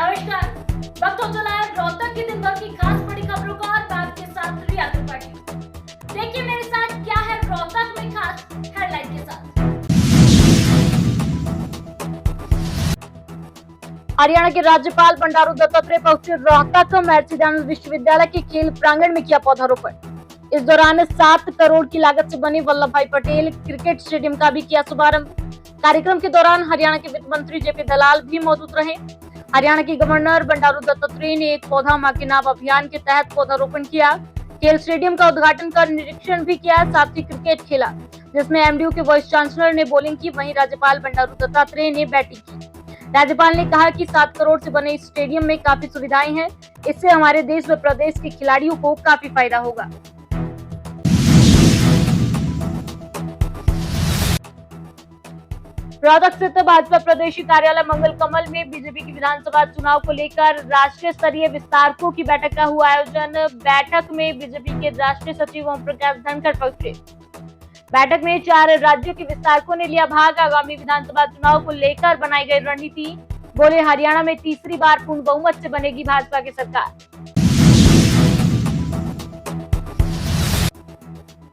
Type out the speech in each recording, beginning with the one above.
नमस्कार, वक्त हो चला है रोहतक की दिन भर की खास बड़ी खबरों का और मैं आपके साथ रिया त्रिपाठी। देखिए मेरे साथ क्या है रोहतक में खास हेडलाइन के साथ। हरियाणा के राज्यपाल बंडारू दत्तात्रेय पहुंचे रोहतक महर्षि दयानंद विश्वविद्यालय के खेल प्रांगण में किया पौधारोपण। इस दौरान 7 करोड़ की लागत से बने वल्लभ भाई पटेल क्रिकेट स्टेडियम का भी किया शुभारंभ। कार्यक्रम के दौरान हरियाणा के वित्त मंत्री जेपी दलाल भी मौजूद रहे। हरियाणा के गवर्नर बंडारू दत्तात्रेय ने एक पौधा मां के नाम अभियान के तहत पौधारोपण किया। खेल स्टेडियम का उद्घाटन कर निरीक्षण भी किया, साथ ही क्रिकेट खेला जिसमें एमडीयू के वाइस चांसलर ने बॉलिंग की, वहीं राज्यपाल बंडारू दत्तात्रेय ने बैटिंग की। राज्यपाल ने कहा कि 7 करोड़ से बने इस स्टेडियम में काफी सुविधाएं हैं, इससे हमारे देश व प्रदेश के खिलाड़ियों को काफी फायदा होगा। रोहतक स्थित भाजपा प्रदेश कार्यालय मंगल कमल में बीजेपी की विधानसभा चुनाव को लेकर राष्ट्रीय स्तरीय विस्तारकों की बैठक का हुआ आयोजन। बैठक में बीजेपी के राष्ट्रीय सचिव ओम प्रकाश धनखड़ पहुंचे। बैठक में 4 राज्यों के विस्तारकों ने लिया भाग। आगामी विधानसभा चुनाव को लेकर बनाई गई रणनीति, बोले हरियाणा में तीसरी बार पूर्ण बहुमत से बनेगी भाजपा की सरकार।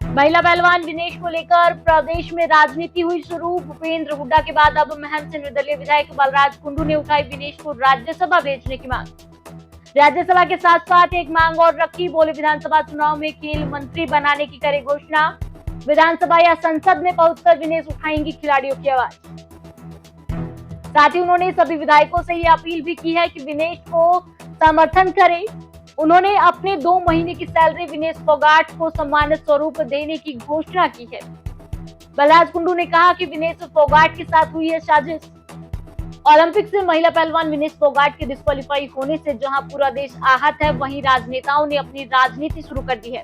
महिला पहलवान विनेश को लेकर प्रदेश में राजनीति हुई शुरू। भूपेंद्र हुड्डा के बाद अब महम से निर्दलीय विधायक बलराज कुंडू ने उठाई विनेश को राज्यसभा भेजने की मांग। राज्यसभा के साथ साथ एक मांग और रखी, बोले विधानसभा चुनाव में खेल मंत्री बनाने की करे घोषणा। विधानसभा या संसद में पहुंचकर विनेश उठाएंगी खिलाड़ियों की आवाज। साथ ही उन्होंने सभी विधायकों से ये अपील भी की है कि विनेश को समर्थन करें। उन्होंने अपने 2 महीने की सैलरी विनेश फोगाट को सम्मानित स्वरूप देने की घोषणा की है। बलराज कुंडू ने कहा कि विनेश फोगाट के साथ हुई है साजिश। ओलंपिक से महिला पहलवान विनेश फोगाट के डिस्क्वालीफाई होने से जहां पूरा देश आहत है, वहीं राजनेताओं ने अपनी राजनीति शुरू कर दी है।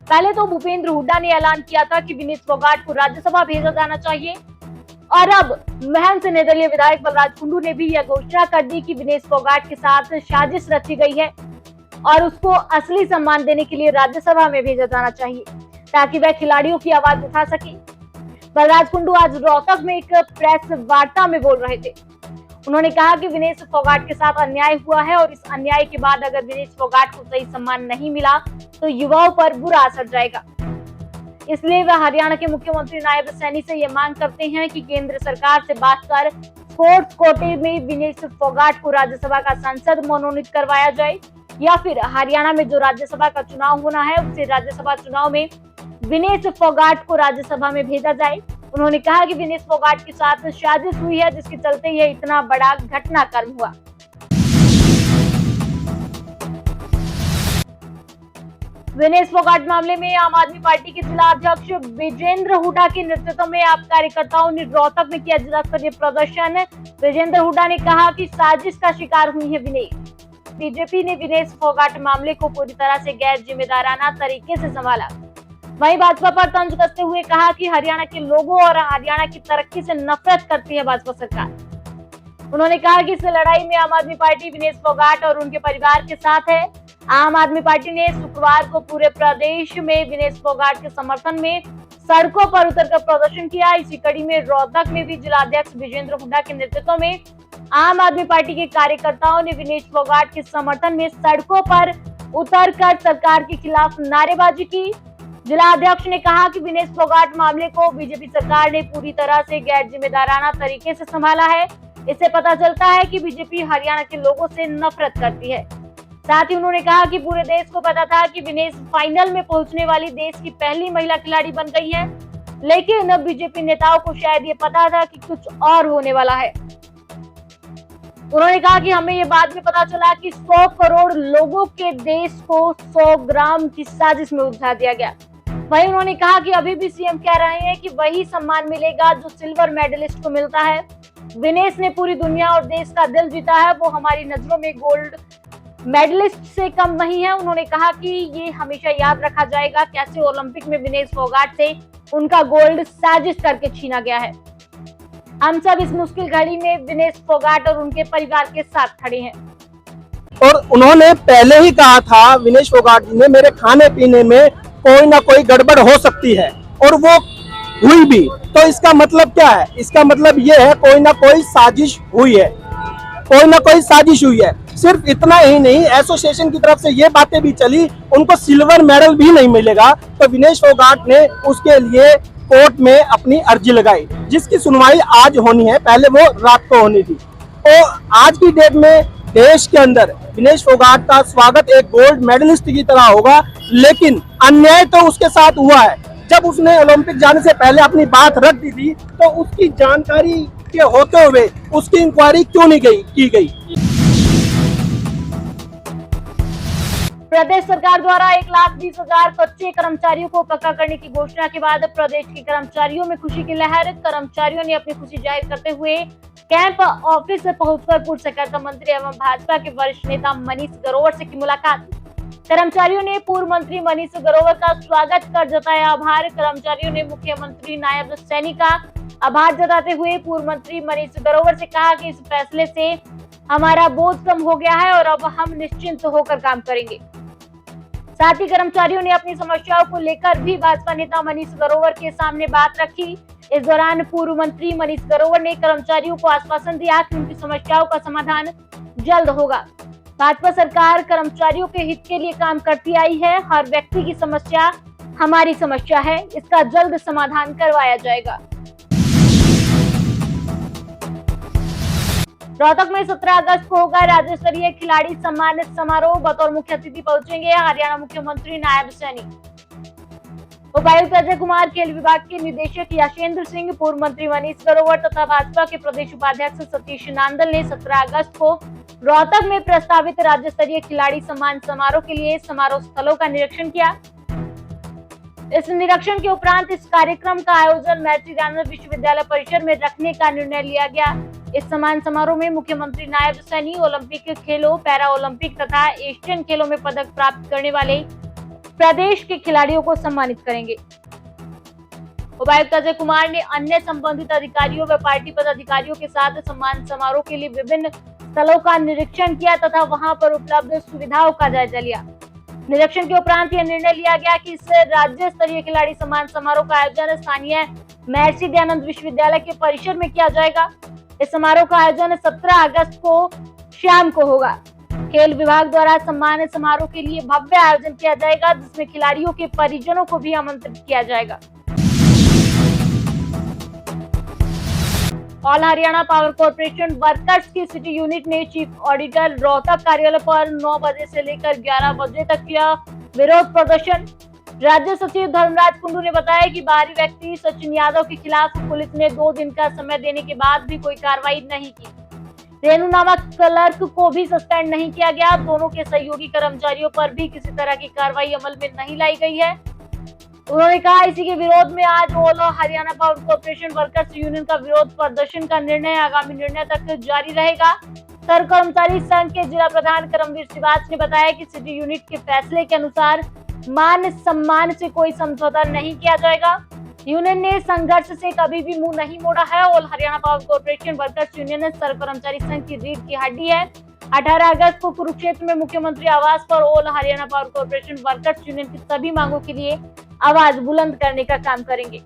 पहले तो भूपेंद्र हुड्डा ने ऐलान किया था कि विनेश फोगाट को राज्यसभा भेजा जाना चाहिए और अब महम से निर्दलीय विधायक बलराज कुंडू ने भी यह घोषणा कर दी कि विनेश फोगाट के साथ साजिश रची गई है और उसको असली सम्मान देने के लिए राज्यसभा में भेजा जाना चाहिए ताकि वह खिलाड़ियों की आवाज उठा सके। बलराज कुंडू आज रोहतक में एक प्रेस वार्ता में बोल रहे थे। उन्होंने कहा कि विनेश फोगाट के साथ अन्याय हुआ है और इस अन्याय के बाद अगर विनेश फोगाट को सही सम्मान नहीं मिला तो युवाओं पर बुरा असर जाएगा। इसलिए वह हरियाणा के मुख्यमंत्री नायब सैनी से यह मांग करते हैं कि केंद्र सरकार से बात कर स्पोर्ट्स कोटे में विनेश फोगाट को राज्यसभा का सांसद मनोनीत करवाया जाए या फिर हरियाणा में जो राज्यसभा का चुनाव होना है उससे राज्यसभा चुनाव में विनेश फोगाट को राज्यसभा में भेजा जाए। उन्होंने कहा कि विनेश फोगाट के साथ साजिश हुई है जिसके चलते यह इतना बड़ा घटनाक्रम हुआ। विनेश फोगाट मामले में आम आदमी पार्टी के जिला अध्यक्ष विजेंद्र हुड्डा के नेतृत्व में आप कार्यकर्ताओं ने रोहतक में किया जिला स्तरीय प्रदर्शन। विजेंद्र हुड्डा ने कहा कि साजिश का शिकार हुई है विनेश। बीजेपी ने विनेश फोगाट मामले को पूरी तरह से गैर जिम्मेदाराना तरीके से संभाला। वहीं भाजपा पर तंज कसते हुए कहा कि हरियाणा के लोगों और हरियाणा की तरक्की से नफरत करती है भाजपा सरकार। उन्होंने कहा कि इस लड़ाई में आम आदमी पार्टी विनेश फोगाट और उनके परिवार के साथ है। आम आदमी पार्टी ने शुक्रवार को पूरे प्रदेश में विनेश फोगाट के समर्थन में सड़कों पर उतरकर प्रदर्शन किया। इसी कड़ी में रोहतक में भी जिलाध्यक्ष विजेंद्र हुड्डा के नेतृत्व में आम आदमी पार्टी के कार्यकर्ताओं ने विनेश फोगाट के समर्थन में सड़कों पर उतरकर सरकार के खिलाफ नारेबाजी की। जिला अध्यक्ष ने कहा कि विनेश फोगाट मामले को बीजेपी सरकार ने पूरी तरह से गैर जिम्मेदाराना तरीके से संभाला है। इससे पता चलता है कि बीजेपी हरियाणा के लोगों से नफरत करती है। साथ ही उन्होंने कहा कि पूरे देश को पता था कि विनेश फाइनल में पहुंचने वाली देश की पहली महिला खिलाड़ी बन गई है, लेकिन बीजेपी नेताओं को शायद ये पता था कि कुछ और होने वाला है। उन्होंने कहा कि हमें ये बाद में पता चला कि 100 करोड़ लोगों के देश को 100 ग्राम की साजिश में उलझा दिया गया। वहीं उन्होंने कहा कि अभी भी सीएम कह रहे हैं कि वही सम्मान मिलेगा जो सिल्वर मेडलिस्ट को मिलता है। विनेश ने पूरी दुनिया और देश का दिल जीता है, वो हमारी नजरों में गोल्ड मेडलिस्ट से कम नहीं है। उन्होंने कहा कि ये हमेशा याद रखा जाएगा कैसे ओलंपिक में विनेश फोगाट से उनका गोल्ड साजिश करके छीना गया है। हम सब इस मुश्किल घड़ी में विनेश फोगाट और उनके परिवार के साथ खड़े हैं। और उन्होंने पहले ही कहा था विनेश फोगाट ने, मेरे खाने पीने में कोई ना कोई गड़बड़ हो सकती है और वो हुई भी। तो इसका मतलब क्या है? इसका मतलब ये है कोई ना कोई साजिश हुई है। कोई ना कोई साजिश हुई है। सिर्फ इतना ही नहीं, एसोसिएशन की तरफ से ये बातें भी चली उनको सिल्वर मेडल भी नहीं मिलेगा, तो विनेश फोगाट ने उसके लिए कोर्ट में अपनी अर्जी लगाई, जिसकी सुनवाई आज होनी है, पहले वो रात को होनी थी। तो आज की डेट में देश के अंदर विनेश फोगाट का स्वागत एक गोल्ड मेडलिस्ट की तरह होगा, लेकिन अन्याय तो उसके साथ हुआ है। जब उसने ओलंपिक जाने से पहले अपनी बात रख दी थी, तो उसकी जानकारी के होते हुए उसकी इंक्वायरी क्यों नहीं की गई? प्रदेश सरकार द्वारा 1,20,000 कच्चे कर्मचारियों को पक्का करने की घोषणा के बाद प्रदेश के कर्मचारियों में खुशी की लहर। कर्मचारियों ने अपनी खुशी जाहिर करते हुए कैंप ऑफिस पहुंचकर पूर्व सहकारिता मंत्री एवं भाजपा के वरिष्ठ नेता मनीष ग्रोवर से की मुलाकात। कर्मचारियों ने पूर्व मंत्री मनीष ग्रोवर का स्वागत कर जताया आभार। कर्मचारियों ने मुख्यमंत्री नायब सैनी का आभार जताते हुए पूर्व मंत्री मनीष ग्रोवर से कहा कि इस फैसले से हमारा बोझ कम हो गया है और अब हम निश्चिंत होकर काम करेंगे। साथ ही कर्मचारियों ने अपनी समस्याओं को लेकर भी भाजपा नेता मनीष ग्रोवर के सामने बात रखी। इस दौरान पूर्व मंत्री मनीष ग्रोवर ने कर्मचारियों को आश्वासन दिया कि उनकी समस्याओं का समाधान जल्द होगा। भाजपा सरकार कर्मचारियों के हित के लिए काम करती आई है। हर व्यक्ति की समस्या हमारी समस्या है, इसका जल्द समाधान करवाया जाएगा। रोहतक में 17 अगस्त को होगा राज्य स्तरीय खिलाड़ी सम्मान समारोह। बतौर मुख्य अतिथि पहुंचेंगे हरियाणा मुख्यमंत्री नायब सैनी। उपायुक्त अजय कुमार, खेल विभाग के निदेशक याशेंद्र सिंह, पूर्व मंत्री मनीष ग्रोवर तथा भाजपा के प्रदेश उपाध्यक्ष सतीश नांदल ने 17 अगस्त को रोहतक में प्रस्तावित राज्य स्तरीय खिलाड़ी सम्मान समारोह के लिए समारोह स्थलों का निरीक्षण किया। इस निरीक्षण के उपरांत इस कार्यक्रम का आयोजन महर्षि दयानंद विश्वविद्यालय परिसर में रखने का निर्णय लिया गया। इस सम्मान समारोह में मुख्यमंत्री नायब सैनी ओलंपिक खेलों, पैरा ओलंपिक तथा एशियन खेलों में पदक प्राप्त करने वाले प्रदेश के खिलाड़ियों को सम्मानित करेंगे। उपायुक्त अजय कुमार ने अन्य संबंधित अधिकारियों व पार्टी पदाधिकारियों के साथ सम्मान समारोह के लिए विभिन्न स्थलों का निरीक्षण किया तथा वहां पर उपलब्ध सुविधाओं का जायजा लिया। निरीक्षण के उपरांत यह निर्णय लिया गया कि इस राज्य स्तरीय खिलाड़ी सम्मान समारोह का आयोजन स्थानीय महर्षि दयानंद विश्वविद्यालय के परिसर में किया जाएगा। इस समारोह का आयोजन 17 अगस्त को शाम को होगा। खेल विभाग द्वारा सम्मान समारोह के लिए भव्य आयोजन किया जाएगा, जिसमें खिलाड़ियों के परिजनों को भी आमंत्रित किया जाएगा। All Haryana power corporation workers की सिटी यूनिट ने चीफ ऑडिटर रोहतक कार्यालय पर 9 बजे से लेकर 11 बजे तक किया विरोध प्रदर्शन। राज्य सचिव धर्मराज कुंडू ने बताया कि बाहरी व्यक्ति सचिन यादव के खिलाफ पुलिस ने 2 दिन का समय देने के बाद भी कोई कार्रवाई नहीं की। रेणु नामक क्लर्क को भी सस्पेंड नहीं किया गया। दोनों के सहयोगी कर्मचारियों पर भी किसी तरह की कार्रवाई अमल में नहीं लाई गई है। उन्होंने कहा इसी के विरोध में आज all Haryana power corporation workers union का विरोध प्रदर्शन का निर्णय आगामी निर्णय तक जारी रहेगा। सर कर्मचारी संघ के जिला प्रधान करमवीर सिवाच ने बताया कि सिटी यूनिट के फैसले के अनुसार मान सम्मान से कोई समझौता नहीं किया जाएगा। यूनियन ने संघर्ष से कभी भी मुंह नहीं मोड़ा है। All Haryana power corporation workers union sir कर्मचारी संघ की रीढ़ की हड्डी है। 18 अगस्त को कुरुक्षेत्र में मुख्यमंत्री आवास पर all Haryana power corporation workers union की सभी मांगों के लिए आवाज बुलंद करने का काम करेंगे।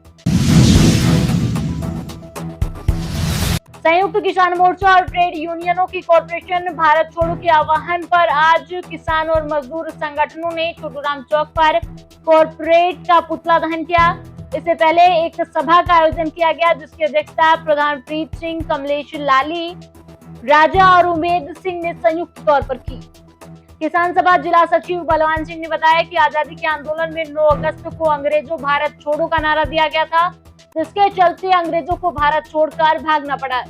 संयुक्त किसान मोर्चा और ट्रेड यूनियनों की कॉर्पोरेशन भारत छोड़ो के आह्वान पर आज किसान और मजदूर संगठनों ने छोटूराम चौक पर कॉर्पोरेट का पुतला दहन किया। इससे पहले एक सभा का आयोजन किया गया, जिसकी अध्यक्षता प्रधान प्रीत सिंह, कमलेश लाली, राजा और उमेद सिंह ने संयुक्त तौर पर की। किसान सभा जिला सचिव बलवान सिंह ने बताया कि आजादी के आंदोलन में 9 अगस्त को अंग्रेजों भारत छोड़ो का नारा दिया गया था, जिसके चलते अंग्रेजों को भारत छोड़कर भागना पड़ा।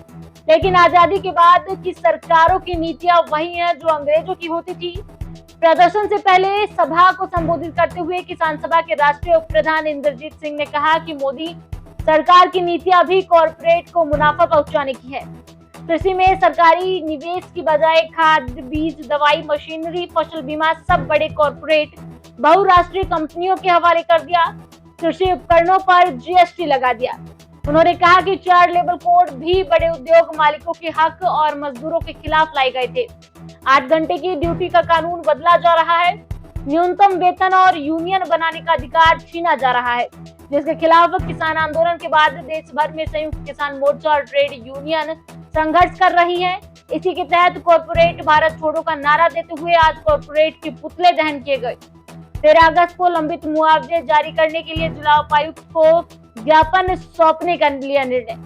लेकिन आजादी के बाद की सरकारों की नीतियां वही हैं जो अंग्रेजों की होती थी। प्रदर्शन से पहले सभा को संबोधित करते हुए किसान सभा के राष्ट्रीय उप प्रधान इंद्रजीत सिंह ने कहा कि मोदी सरकार की नीतियां भी कॉर्पोरेट को मुनाफा पहुंचाने की है। कृषि में सरकारी निवेश की बजाय खाद, बीज, दवाई, मशीनरी, फसल बीमा सब बड़े कॉर्पोरेट बहुराष्ट्रीय कंपनियों के हवाले कर दिया। कृषि उपकरणों पर जीएसटी लगा दिया। उन्होंने कहा कि 4 लेबर कोड भी बड़े उद्योग मालिकों के हक और मजदूरों के खिलाफ लाए गए थे। 8 घंटे की ड्यूटी का कानून बदला जा रहा है। न्यूनतम वेतन और यूनियन बनाने का अधिकार छीना जा रहा है, जिसके खिलाफ किसान आंदोलन के बाद देश भर में संयुक्त किसान मोर्चा और ट्रेड यूनियन संघर्ष कर रही है। इसी के तहत कॉर्पोरेट भारत छोड़ो का नारा देते हुए आज कॉर्पोरेट के पुतले दहन किए गए। 13 अगस्त को लंबित मुआवजे जारी करने के लिए जिला उपायुक्त को ज्ञापन सौंपने का लिया निर्णय।